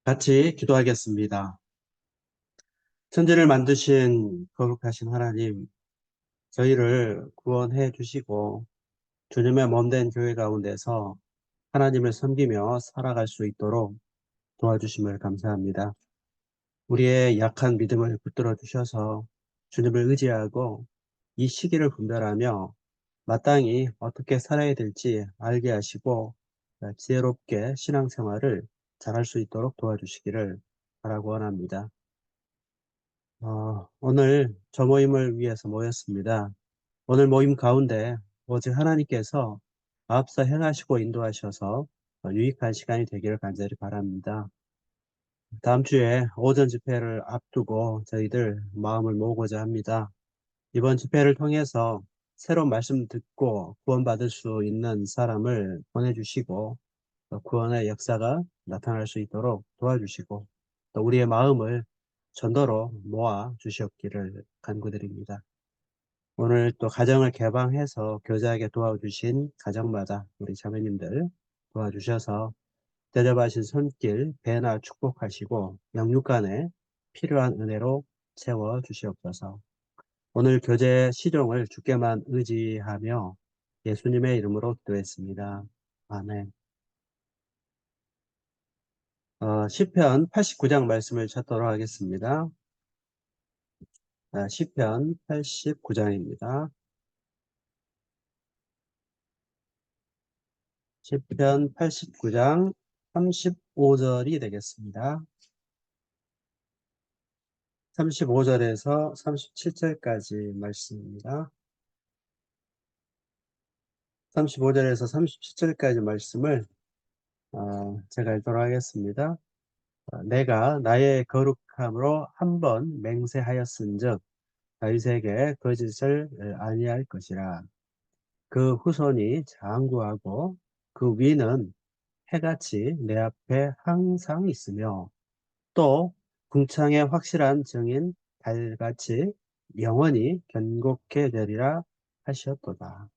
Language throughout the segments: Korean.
같이 기도하겠습니다. 천지를 만드신 거룩하신 하나님, 저희를 구원해 주시고 주님의 몸된 교회 가운데서 하나님을 섬기며 살아갈 수 있도록 도와주심을 감사합니다. 우리의 약한 믿음을 붙들어 주셔서 주님을 의지하고 이 시기를 분별하며 마땅히 어떻게 살아야 될지 알게 하시고 지혜롭게 신앙생활을 잘할 수 있도록 도와주시기를 바라고 원합니다. 오늘 저 모임을 위해서 모였습니다. 오늘 모임 가운데 오직 하나님께서 앞서 행하시고 인도하셔서 유익한 시간이 되기를 간절히 바랍니다. 다음 주에 오전 집회를 앞두고 저희들 마음을 모으고자 합니다. 이번 집회를 통해서 새로운 말씀 듣고 구원받을 수 있는 사람을 보내주시고 또 구원의 역사가 나타날 수 있도록 도와주시고 또 우리의 마음을 전도로 모아 주시옵기를 간구드립니다. 오늘 또 가정을 개방해서 교제하게 도와주신 가정마다 우리 자매님들 도와주셔서 대접하신 손길 배나 축복하시고 영육간에 필요한 은혜로 채워 주시옵소서. 오늘 교제 시종을 주께만 의지하며 예수님의 이름으로 기도했습니다. 아멘. 시편 89장 말씀을 찾도록 하겠습니다. 시편 89장입니다. 시편 89장 35절이 되겠습니다. 35절에서 37절까지 말씀입니다. 35절에서 37절까지 말씀을 제가 읽도록 하겠습니다. 내가 나의 거룩함으로 한 번 맹세하였은즉 다윗에게 거짓을 아니할 것이라. 그 후손이 장구하고 그 위는 해같이 내 앞에 항상 있으며 또 궁창의 확실한 증인 달같이 영원히 견고케 되리라 하셨도다.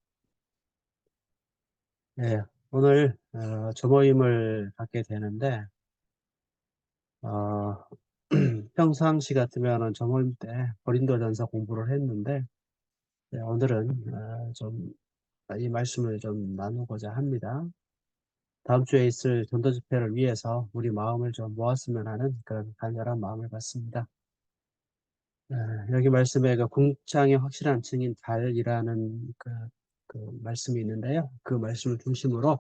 네, 오늘 조모임을 갖게 되는데 어, 평상시 같으면 조모임 때 고린도전서 공부를 했는데 네, 오늘은 좀 이 말씀을 좀 나누고자 합니다. 다음 주에 있을 전도 집회를 위해서 우리 마음을 좀 모았으면 하는 그런 간절한 마음을 갖습니다. 여기 말씀에 그 궁창의 확실한 증인 달이라는 그 말씀이 있는데요. 그 말씀을 중심으로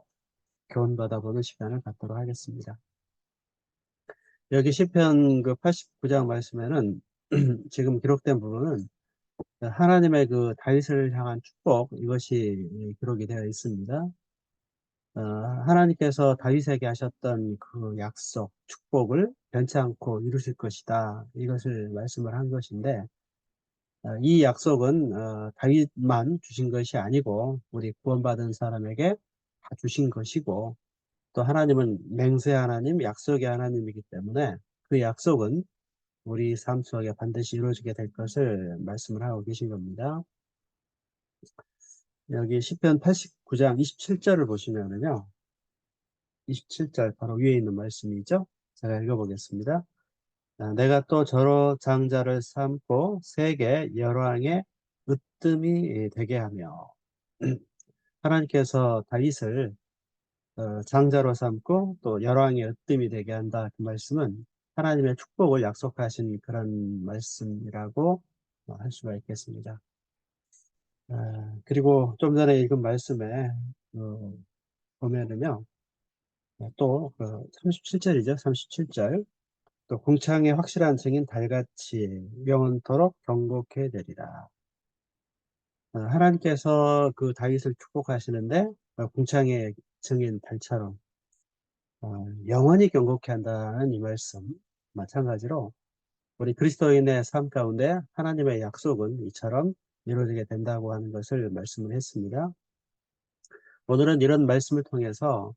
교훈받아 보는 시간을 갖도록 하겠습니다. 여기 시편 그 89장 말씀에는 지금 기록된 부분은 하나님의 그 다윗을 향한 축복 이것이 기록이 되어 있습니다. 하나님께서 다윗에게 하셨던 그 약속, 축복을 변치 않고 이루실 것이다. 이것을 말씀을 한 것인데, 이 약속은 다윗만 주신 것이 아니고 우리 구원받은 사람에게 다 주신 것이고 또 하나님은 맹세 하나님, 약속의 하나님이기 때문에 그 약속은 우리 삶 속에 반드시 이루어지게 될 것을 말씀을 하고 계신 겁니다. 여기 시편 89장 27절을 보시면은요. 27절 바로 위에 있는 말씀이죠. 제가 읽어보겠습니다. 내가 또 저로 장자를 삼고 세계 열왕의 으뜸이 되게 하며 하나님께서 다윗을 장자로 삼고 또 열왕의 으뜸이 되게 한다. 그 말씀은 하나님의 축복을 약속하신 그런 말씀이라고 할 수가 있겠습니다. 그리고 좀 전에 읽은 말씀에 보면은요. 또 37절이죠. 37절. 또 궁창의 확실한 증인 달같이 영원토록 경고케 되리라. 하나님께서 그 다윗을 축복하시는데 궁창의 증인 달처럼 영원히 경고케 한다는 이 말씀 마찬가지로 우리 그리스도인의 삶 가운데 하나님의 약속은 이처럼 이루어지게 된다고 하는 것을 말씀을 했습니다. 오늘은 이런 말씀을 통해서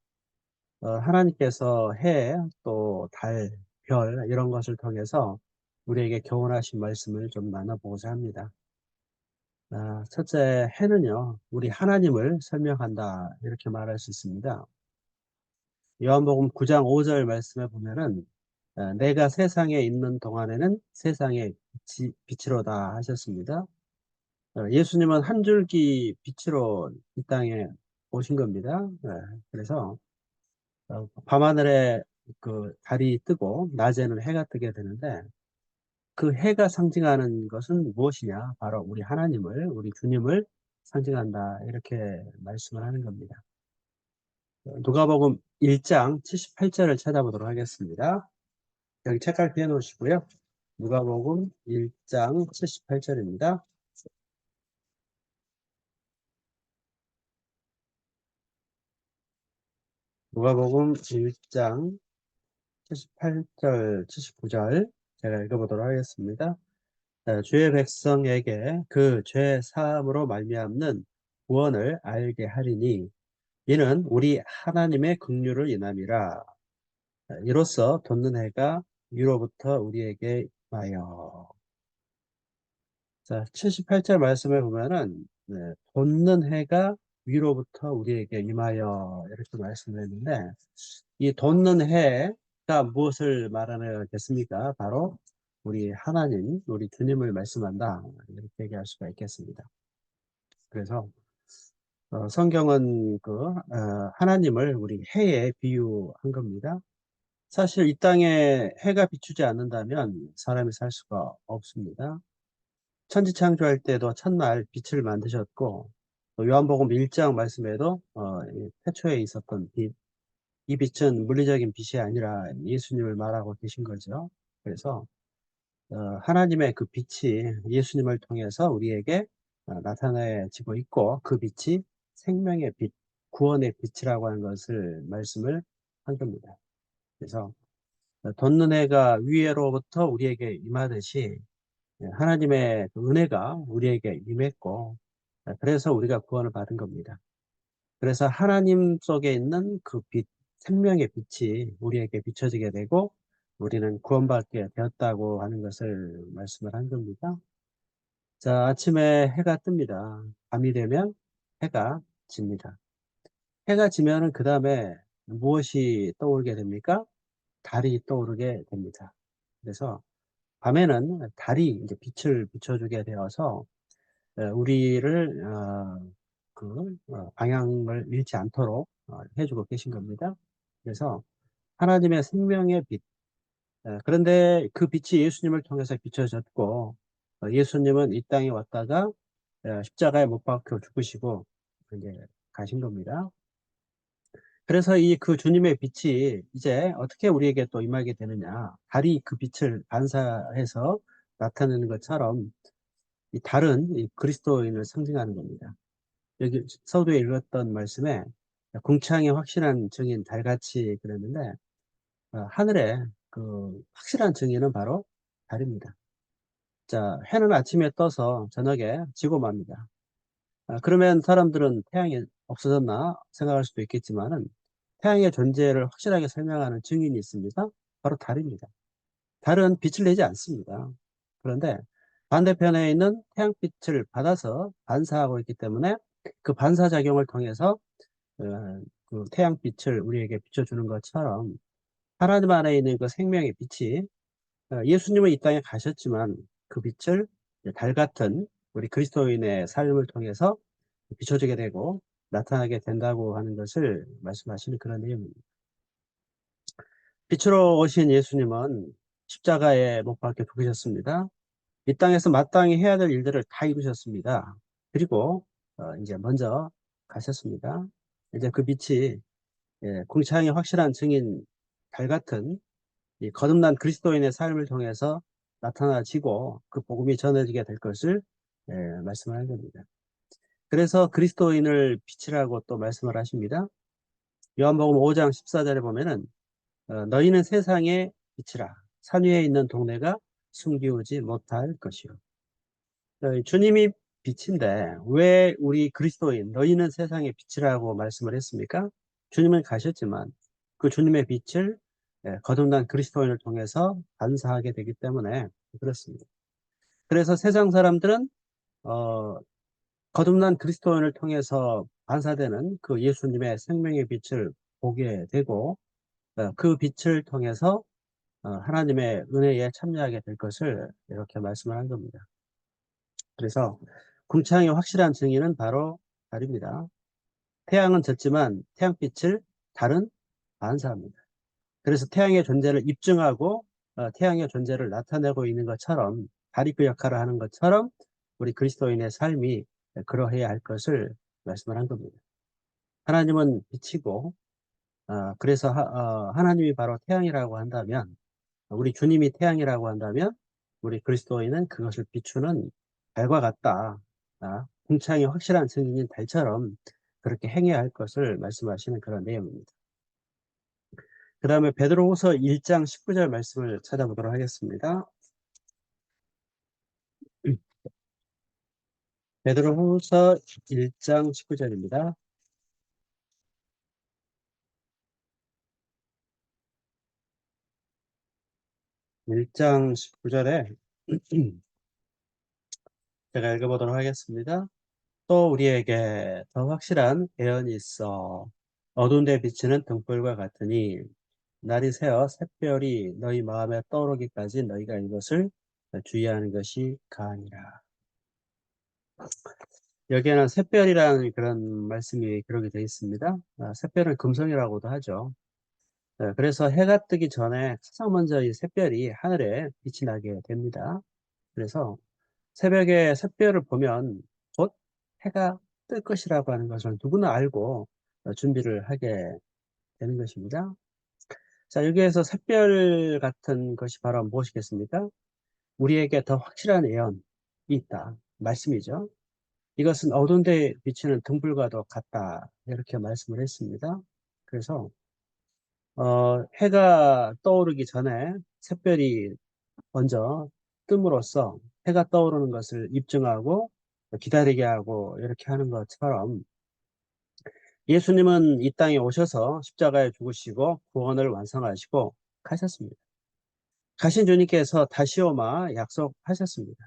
하나님께서 해, 또 달, 별 이런 것을 통해서 우리에게 교훈하신 말씀을 좀 나눠보고자 합니다. 첫째, 해는요, 우리 하나님을 설명한다 이렇게 말할 수 있습니다. 요한복음 9장 5절 말씀에 보면은 내가 세상에 있는 동안에는 세상의 빛이로다 하셨습니다. 예수님은 한 줄기 빛으로 이 땅에 오신 겁니다. 그래서 밤하늘에 그 달이 뜨고 낮에는 해가 뜨게 되는데 그 해가 상징하는 것은 무엇이냐? 바로 우리 하나님을, 우리 주님을 상징한다. 이렇게 말씀을 하는 겁니다. 누가복음 1장 78절을 찾아보도록 하겠습니다. 여기 책갈피 해놓으시고요. 누가복음 1장 78절입니다. 누가복음 1장 78절, 79절 제가 읽어보도록 하겠습니다. 주의 백성에게 그 죄 사함으로 말미암는 구원을 알게 하리니 이는 우리 하나님의 긍휼을 인함이라. 이로써 돋는 해가 위로부터 우리에게 임하여. 자, 78절 말씀을 보면은 돋는 해가 위로부터 우리에게 임하여 이렇게 말씀을 했는데 이 돋는 해가 무엇을 말하겠습니까? 바로 우리 하나님, 우리 주님을 말씀한다. 이렇게 얘기할 수가 있겠습니다. 그래서 성경은 하나님을 우리 해에 비유한 겁니다. 사실 이 땅에 해가 비추지 않는다면 사람이 살 수가 없습니다. 천지창조할 때도 첫날 빛을 만드셨고 또 요한복음 1장 말씀에도 이 태초에 있었던 빛, 이 빛은 물리적인 빛이 아니라 예수님을 말하고 계신 거죠. 그래서 하나님의 그 빛이 예수님을 통해서 우리에게 나타내지고 있고 그 빛이 생명의 빛, 구원의 빛이라고 하는 것을 말씀을 한 겁니다. 그래서 돋는 해가 위로부터 우리에게 임하듯이 하나님의 그 은혜가 우리에게 임했고 그래서 우리가 구원을 받은 겁니다. 그래서 하나님 속에 있는 그 빛, 생명의 빛이 우리에게 비춰지게 되고 우리는 구원받게 되었다고 하는 것을 말씀을 한 겁니다. 자, 아침에 해가 뜹니다. 밤이 되면 해가 집니다. 해가 지면은 그 다음에 무엇이 떠오르게 됩니까? 달이 떠오르게 됩니다. 그래서 밤에는 달이 이제 빛을 비춰주게 되어서 우리를 방향을 잃지 않도록 해주고 계신 겁니다. 그래서 하나님의 생명의 빛. 그런데 그 빛이 예수님을 통해서 비춰졌고 예수님은 이 땅에 왔다가 십자가에 못 박혀 죽으시고 이제 가신 겁니다. 그래서 이 그 주님의 빛이 이제 어떻게 우리에게 또 임하게 되느냐. 달이 그 빛을 반사해서 나타내는 것처럼 이 달은 이 그리스도인을 상징하는 겁니다. 여기 서두에 읽었던 말씀에 궁창의 확실한 증인 달같이 그랬는데 하늘에 그 확실한 증인은 바로 달입니다. 자, 해는 아침에 떠서 저녁에 지고 맙니다. 그러면 사람들은 태양이 없어졌나 생각할 수도 있겠지만은 태양의 존재를 확실하게 설명하는 증인이 있습니다. 바로 달입니다. 달은 빛을 내지 않습니다. 그런데 반대편에 있는 태양빛을 받아서 반사하고 있기 때문에 그 반사작용을 통해서 그 태양빛을 우리에게 비춰주는 것처럼 하나님 안에 있는 그 생명의 빛이 예수님은 이 땅에 가셨지만 그 빛을 달 같은 우리 그리스도인의 삶을 통해서 비춰주게 되고 나타나게 된다고 하는 것을 말씀하시는 그런 내용입니다. 빛으로 오신 예수님은 십자가에 못 박혀 죽으셨습니다. 이 땅에서 마땅히 해야 될 일들을 다 이루셨습니다. 그리고 이제 먼저 가셨습니다. 이제 그 빛이 궁창의 확실한 증인 달 같은 이 거듭난 그리스도인의 삶을 통해서 나타나지고 그 복음이 전해지게 될 것을 말씀을 한 겁니다. 그래서 그리스도인을 빛이라고 또 말씀을 하십니다. 요한복음 5장 14절에 보면은 너희는 세상의 빛이라 산 위에 있는 동네가 숨기우지 못할 것이요. 주님이 빛인데 왜 우리 그리스도인 너희는 세상의 빛이라고 말씀을 했습니까? 주님은 가셨지만 그 주님의 빛을 거듭난 그리스도인을 통해서 반사하게 되기 때문에 그렇습니다. 그래서 세상 사람들은 어, 거듭난 그리스도인을 통해서 반사되는 그 예수님의 생명의 빛을 보게 되고 그 빛을 통해서 하나님의 은혜에 참여하게 될 것을 이렇게 말씀을 한 겁니다. 그래서 궁창의 확실한 증인은 바로 달입니다. 태양은 졌지만 태양빛을 달은 반사합니다. 그래서 태양의 존재를 입증하고 태양의 존재를 나타내고 있는 것처럼 달이 그 역할을 하는 것처럼 우리 그리스도인의 삶이 그러해야 할 것을 말씀을 한 겁니다. 하나님은 빛이고 그래서 하나님이 바로 태양이라고 한다면 우리 주님이 태양이라고 한다면 우리 그리스도인은 그것을 비추는 달과 같다. 궁창이 확실한 증인인 달처럼 그렇게 행해야 할 것을 말씀하시는 그런 내용입니다. 그 다음에 베드로후서 1장 19절 말씀을 찾아보도록 하겠습니다. 베드로후서 1장 19절입니다. 1장 19절에 제가 읽어보도록 하겠습니다. 또 우리에게 더 확실한 예언이 있어 어두운 데 비치는 등불과 같으니 날이 새어 샛별이 너희 마음에 떠오르기까지 너희가 이것을 주의하는 것이 가하니라. 여기에는 샛별이라는 그런 말씀이 기록이 되어 있습니다. 샛별은 금성이라고도 하죠. 그래서 해가 뜨기 전에 가장 먼저 이 샛별이 하늘에 빛이 나게 됩니다. 그래서 새벽에 샛별을 보면 곧 해가 뜰 것이라고 하는 것을 누구나 알고 준비를 하게 되는 것입니다. 자, 여기에서 샛별 같은 것이 바로 무엇이겠습니까? 우리에게 더 확실한 예언이 있다. 말씀이죠. 이것은 어두운 데 비치는 등불과도 같다. 이렇게 말씀을 했습니다. 그래서 해가 떠오르기 전에 샛별이 먼저 뜸으로써 해가 떠오르는 것을 입증하고 기다리게 하고 이렇게 하는 것처럼 예수님은 이 땅에 오셔서 십자가에 죽으시고 구원을 완성하시고 가셨습니다. 가신 주님께서 다시 오마 약속하셨습니다.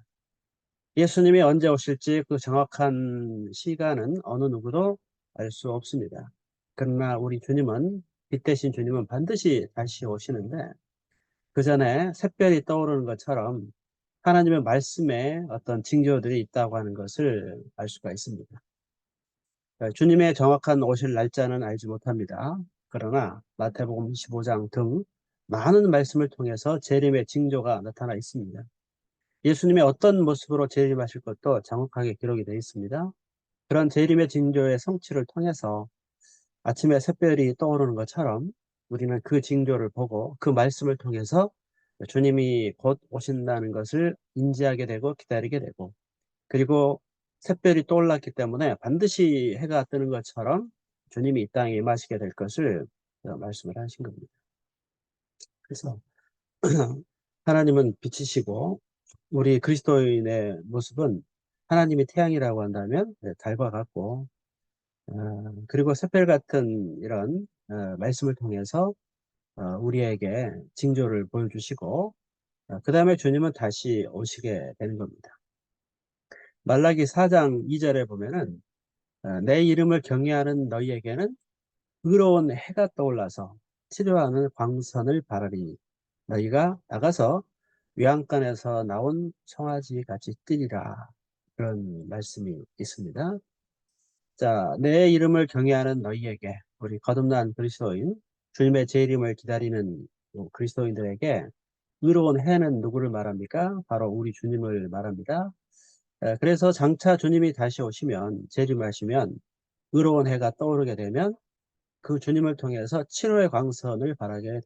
예수님이 언제 오실지 그 정확한 시간은 어느 누구도 알 수 없습니다. 그러나 우리 주님은, 빛 대신 주님은 반드시 다시 오시는데 그 전에 샛별이 떠오르는 것처럼 하나님의 말씀에 어떤 징조들이 있다고 하는 것을 알 수가 있습니다. 주님의 정확한 오실 날짜는 알지 못합니다. 그러나 마태복음 25장 등 많은 말씀을 통해서 재림의 징조가 나타나 있습니다. 예수님의 어떤 모습으로 재림하실 것도 정확하게 기록이 되어 있습니다. 그런 재림의 징조의 성취를 통해서 아침에 샛별이 떠오르는 것처럼 우리는 그 징조를 보고 그 말씀을 통해서 주님이 곧 오신다는 것을 인지하게 되고 기다리게 되고, 그리고 샛별이 떠올랐기 때문에 반드시 해가 뜨는 것처럼 주님이 이 땅에 임하시게 될 것을 말씀을 하신 겁니다. 그래서 하나님은 빛이시고 우리 그리스도인의 모습은 하나님이 태양이라고 한다면 달과 같고, 그리고 샛별 같은 이런 말씀을 통해서 우리에게 징조를 보여주시고 그 다음에 주님은 다시 오시게 되는 겁니다. 말라기 4장 2절에 보면은 내 이름을 경외하는 너희에게는 의로운 해가 떠올라서 치료하는 광선을 바라리. 너희가 나가서 외양간에서 나온 송아지 같이 뛰리라. 그런 말씀이 있습니다. 자, 내 이름을 경외하는 너희에게, 우리 거듭난 그리스도인, 주님의 재림을 기다리는 그리스도인들에게 의로운 해는 누구를 말합니까? 바로 우리 주님을 말합니다. 그래서 장차 주님이 다시 오시면, 재림하시면 의로운 해가 떠오르게 되면 그 주님을 통해서 치료의 광선을 바라게 됩니다.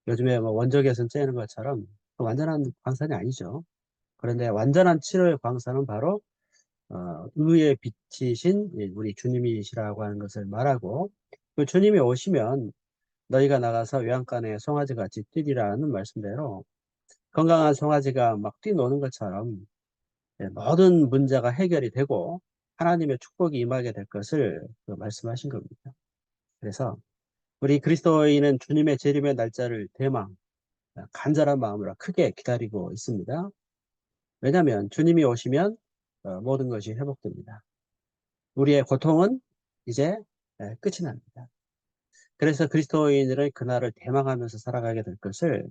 요즘에 뭐 원적외선 쬐는 것처럼 완전한 광선이 아니죠. 그런데 완전한 치료의 광선은 바로 의의 빛이신 우리 주님이시라고 하는 것을 말하고, 그 주님이 오시면 너희가 나가서 외양간에 송아지 같이 뛰리라는 말씀대로 건강한 송아지가 막 뛰노는 것처럼 모든 문제가 해결이 되고 하나님의 축복이 임하게 될 것을 말씀하신 겁니다. 그래서 우리 그리스도인은 주님의 재림의 날짜를 대망 간절한 마음으로 크게 기다리고 있습니다. 왜냐하면 주님이 오시면 모든 것이 회복됩니다. 우리의 고통은 이제 끝이 납니다. 그래서 그리스도인들은 그날을 대망하면서 살아가게 될 것을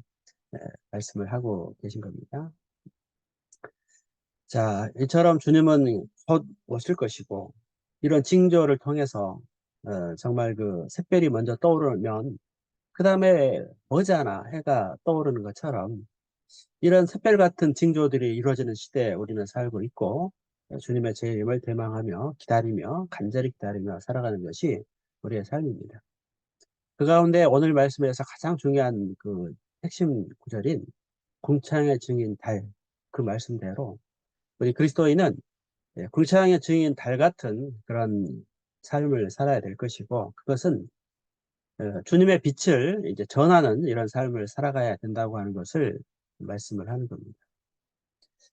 예, 말씀을 하고 계신 겁니다. 자, 이처럼 주님은 곧 오실 것이고 이런 징조를 통해서 정말 그 샛별이 먼저 떠오르면 그 다음에 머지않아 해가 떠오르는 것처럼 이런 샛별 같은 징조들이 이루어지는 시대에 우리는 살고 있고 주님의 재림을 대망하며 기다리며 간절히 기다리며 살아가는 것이 우리의 삶입니다. 그 가운데 오늘 말씀에서 가장 중요한 그 핵심 구절인 궁창의 증인 달, 그 말씀대로 우리 그리스도인은 궁창의 증인 달 같은 그런 삶을 살아야 될 것이고 그것은 주님의 빛을 이제 전하는 이런 삶을 살아가야 된다고 하는 것을 말씀을 하는 겁니다.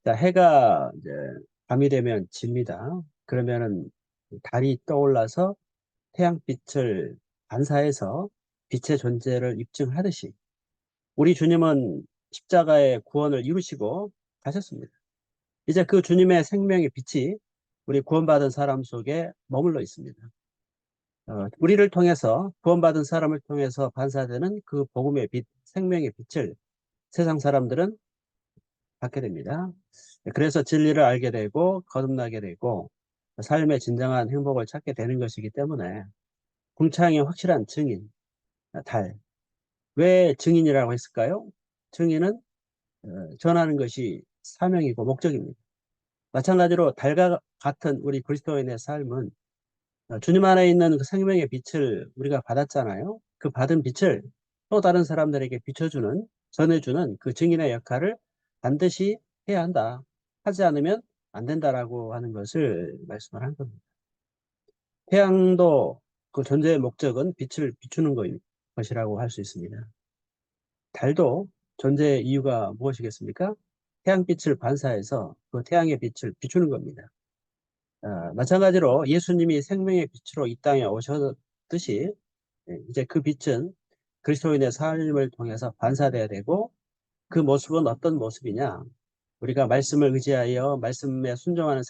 자, 해가 이제 밤이 되면 집니다. 그러면은 달이 떠올라서 태양빛을 반사해서 빛의 존재를 입증하듯이 우리 주님은 십자가의 구원을 이루시고 가셨습니다. 이제 그 주님의 생명의 빛이 우리 구원받은 사람 속에 머물러 있습니다. 우리를 통해서 구원받은 사람을 통해서 반사되는 그 복음의 빛, 생명의 빛을 세상 사람들은 받게 됩니다. 그래서 진리를 알게 되고 거듭나게 되고 삶의 진정한 행복을 찾게 되는 것이기 때문에 궁창의 확실한 증인, 달. 왜 증인이라고 했을까요? 증인은 전하는 것이 사명이고 목적입니다. 마찬가지로 달과 같은 우리 그리스도인의 삶은 주님 안에 있는 그 생명의 빛을 우리가 받았잖아요. 그 받은 빛을 또 다른 사람들에게 비춰주는, 전해주는 그 증인의 역할을 반드시 해야 한다. 하지 않으면 안 된다라고 하는 것을 말씀을 한 겁니다. 태양도 그 존재의 목적은 빛을 비추는 것이라고 할 수 있습니다. 달도 존재의 이유가 무엇이겠습니까? 태양빛을 반사해서 그 태양의 빛을 비추는 겁니다. 마찬가지로 예수님이 생명의 빛으로 이 땅에 오셨듯이 이제 그 빛은 그리스도인의 삶을 통해서 반사돼야 되고 그 모습은 어떤 모습이냐? 우리가 말씀을 의지하여 말씀에 순종하는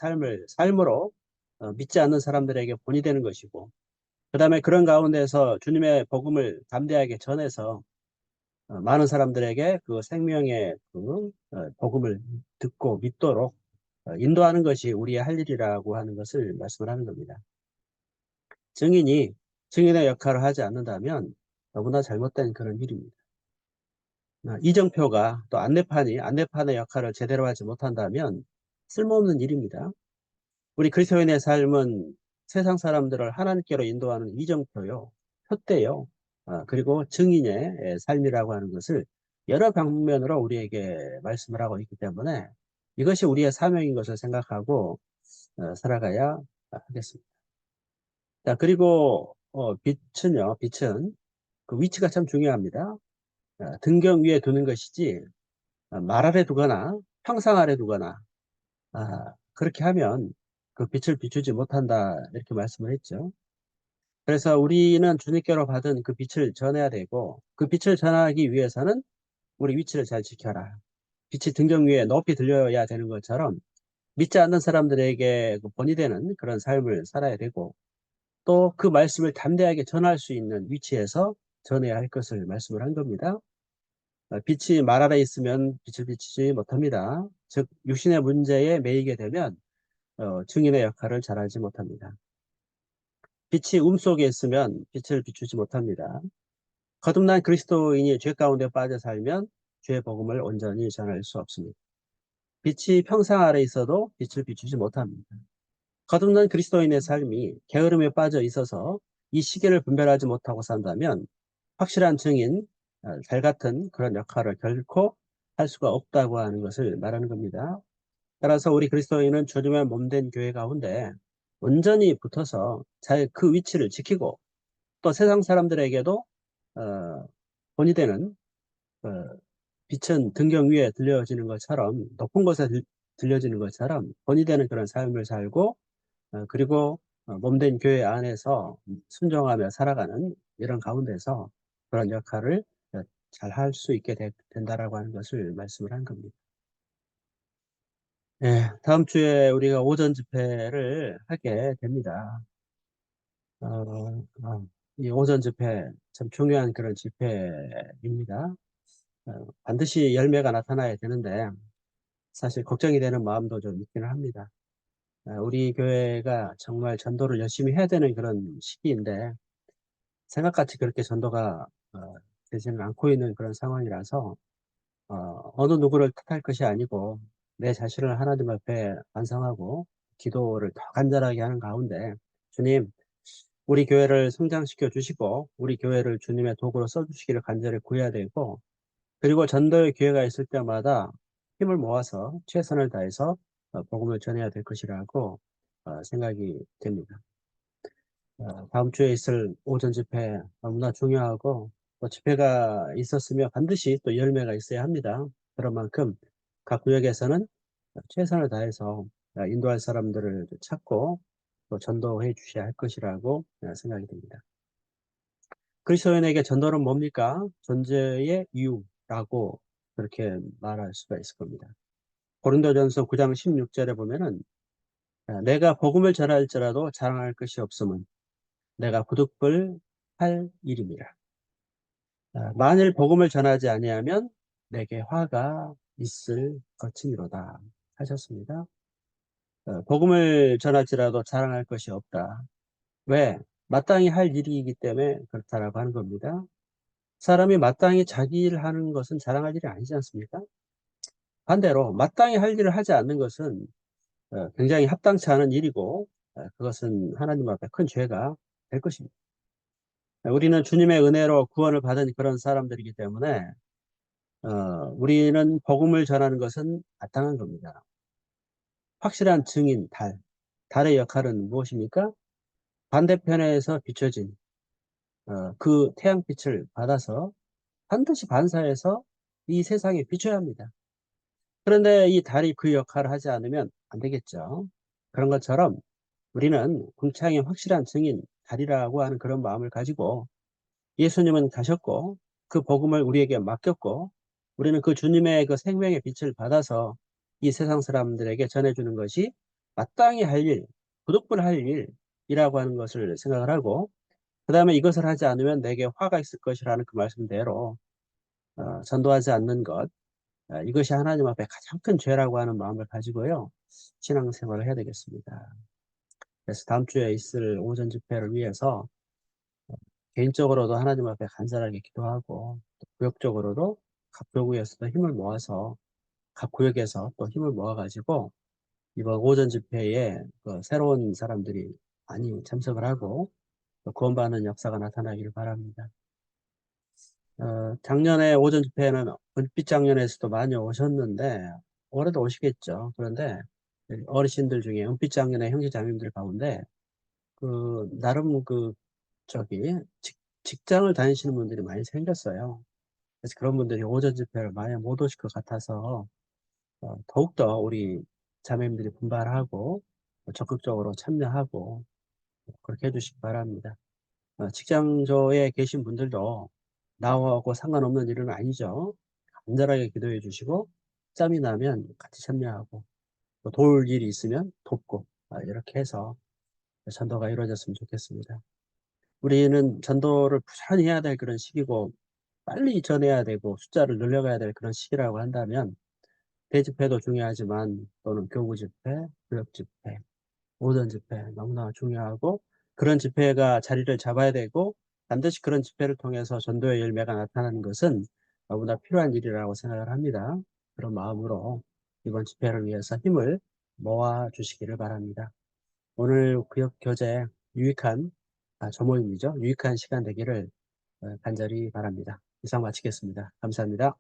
삶으로 믿지 않는 사람들에게 본이 되는 것이고 그 다음에 그런 가운데서 주님의 복음을 담대하게 전해서 많은 사람들에게 그 생명의 그 복음을 듣고 믿도록 인도하는 것이 우리의 할 일이라고 하는 것을 말씀을 하는 겁니다. 증인이 증인의 역할을 하지 않는다면 너무나 잘못된 그런 일입니다. 이정표가 또 안내판의 역할을 제대로 하지 못한다면 쓸모없는 일입니다. 우리 그리스도인의 삶은 세상 사람들을 하나님께로 인도하는 이정표요, 표대요, 그리고 증인의 삶이라고 하는 것을 여러 방면으로 우리에게 말씀을 하고 있기 때문에 이것이 우리의 사명인 것을 생각하고 살아가야 하겠습니다. 자, 그리고 빛은 그 위치가 참 중요합니다. 등경 위에 두는 것이지 말 아래 두거나 평상 아래 두거나 그렇게 하면 그 빛을 비추지 못한다 이렇게 말씀을 했죠. 그래서 우리는 주님께로 받은 그 빛을 전해야 되고 그 빛을 전하기 위해서는 우리 위치를 잘 지켜라. 빛이 등경 위에 높이 들려야 되는 것처럼 믿지 않는 사람들에게 그 본이 되는 그런 삶을 살아야 되고 또 그 말씀을 담대하게 전할 수 있는 위치에서 전해야 할 것을 말씀을 한 겁니다. 빛이 말 아래 있으면 빛을 비추지 못합니다. 즉 육신의 문제에 매이게 되면 증인의 역할을 잘하지 못합니다. 빛이 속에 있으면 빛을 비추지 못합니다. 거듭난 그리스도인이 죄 가운데 빠져 살면 죄의 복음을 온전히 전할 수 없습니다. 빛이 평상 아래 있어도 빛을 비추지 못합니다. 거듭난 그리스도인의 삶이 게으름에 빠져 있어서 이 시계를 분별하지 못하고 산다면 확실한 증인, 달 같은 그런 역할을 결코 할 수가 없다고 하는 것을 말하는 겁니다. 따라서 우리 그리스도인은 주님의 몸된 교회 가운데 온전히 붙어서 잘 그 위치를 지키고 또 세상 사람들에게도 본이 되는 어, 빛은 등경 위에 들려지는 것처럼 높은 곳에 들려지는 것처럼 본이 되는 그런 삶을 살고 그리고 몸된 교회 안에서 순종하며 살아가는 이런 가운데서 그런 역할을 잘 할 수 있게 된다라고 하는 것을 말씀을 한 겁니다. 예, 다음 주에 우리가 오전 집회를 하게 됩니다. 어, 어, 이 오전 집회 참 중요한 그런 집회입니다. 반드시 열매가 나타나야 되는데 사실 걱정이 되는 마음도 좀 있기는 합니다. 우리 교회가 정말 전도를 열심히 해야 되는 그런 시기인데 생각같이 그렇게 전도가 되지는 않고 있는 그런 상황이라서 어느 누구를 탓할 것이 아니고 내 자신을 하나님 앞에 반성하고 기도를 더 간절하게 하는 가운데 주님, 우리 교회를 성장시켜 주시고 우리 교회를 주님의 도구로 써주시기를 간절히 구해야 되고, 그리고 전도의 기회가 있을 때마다 힘을 모아서 최선을 다해서 복음을 전해야 될 것이라고 생각이 됩니다. 다음 주에 있을 오전 집회 너무나 중요하고, 또 집회가 있었으면 반드시 또 열매가 있어야 합니다. 그런 만큼 각 구역에서는 최선을 다해서 인도할 사람들을 찾고 또 전도해 주셔야 할 것이라고 생각이 됩니다. 그리스도인에게 전도는 뭡니까? 존재의 이유라고 그렇게 말할 수가 있을 겁니다. 고린도전서 9장 16절에 보면은 내가 복음을 전할지라도 자랑할 것이 없음은 내가 부득불 할 일임이라. 만일 복음을 전하지 아니하면 내게 화가 있을 것이미로다 하셨습니다. 복음을 전할지라도 자랑할 것이 없다. 왜? 마땅히 할 일이기 때문에 그렇다라고 하는 겁니다. 사람이 마땅히 자기 일을 하는 것은 자랑할 일이 아니지 않습니까? 반대로 마땅히 할 일을 하지 않는 것은 굉장히 합당치 않은 일이고 그것은 하나님 앞에 큰 죄가 될 것입니다. 우리는 주님의 은혜로 구원을 받은 그런 사람들이기 때문에 우리는 복음을 전하는 것은 마땅한 겁니다. 확실한 증인, 달. 달의 역할은 무엇입니까? 반대편에서 비춰진 그 태양빛을 받아서 반드시 반사해서 이 세상에 비춰야 합니다. 그런데 이 달이 그 역할을 하지 않으면 안 되겠죠. 그런 것처럼 우리는 궁창의 확실한 증인, 달이라고 하는 그런 마음을 가지고 예수님은 가셨고 그 복음을 우리에게 맡겼고 우리는 그 주님의 그 생명의 빛을 받아서 이 세상 사람들에게 전해주는 것이 마땅히 할 일, 부득불 할 일이라고 하는 것을 생각을 하고, 그 다음에 이것을 하지 않으면 내게 화가 있을 것이라는 그 말씀대로 전도하지 않는 것, 이것이 하나님 앞에 가장 큰 죄라고 하는 마음을 가지고요 신앙생활을 해야 되겠습니다. 그래서 다음 주에 있을 오전 집회를 위해서 개인적으로도 하나님 앞에 간절하게 기도하고, 또 구역적으로도 각 교구에서도 힘을 모아서 각 구역에서 또 힘을 모아가지고 이번 오전 집회에 그 새로운 사람들이 많이 참석을 하고 또 구원받는 역사가 나타나기를 바랍니다. 작년에 오전 집회에는 은빛 장년에서도 많이 오셨는데 올해도 오시겠죠. 그런데 어르신들 중에 은빛 장년의 형제 자매님들 가운데 나름 저기 직장을 다니시는 분들이 많이 생겼어요. 그래서 그런 분들이 오전 집회를 많이 못 오실 것 같아서 더욱더 우리 자매님들이 분발하고 적극적으로 참여하고 그렇게 해주시기 바랍니다. 직장조에 계신 분들도 나하고 상관없는 일은 아니죠. 간절하게 기도해 주시고 짬이 나면 같이 참여하고 또 도울 일이 있으면 돕고 이렇게 해서 전도가 이루어졌으면 좋겠습니다. 우리는 전도를 부지런히 해야 될 그런 시기고 빨리 전해야 되고 숫자를 늘려가야 될 그런 시기라고 한다면 대집회도 중요하지만 또는 교구 집회, 구역 집회, 오전 집회 너무나 중요하고, 그런 집회가 자리를 잡아야 되고 반드시 그런 집회를 통해서 전도의 열매가 나타나는 것은 너무나 필요한 일이라고 생각을 합니다. 그런 마음으로 이번 집회를 위해서 힘을 모아 주시기를 바랍니다. 오늘 구역 교제 유익한 조모임이죠. 유익한 시간 되기를 간절히 바랍니다. 이상 마치겠습니다. 감사합니다.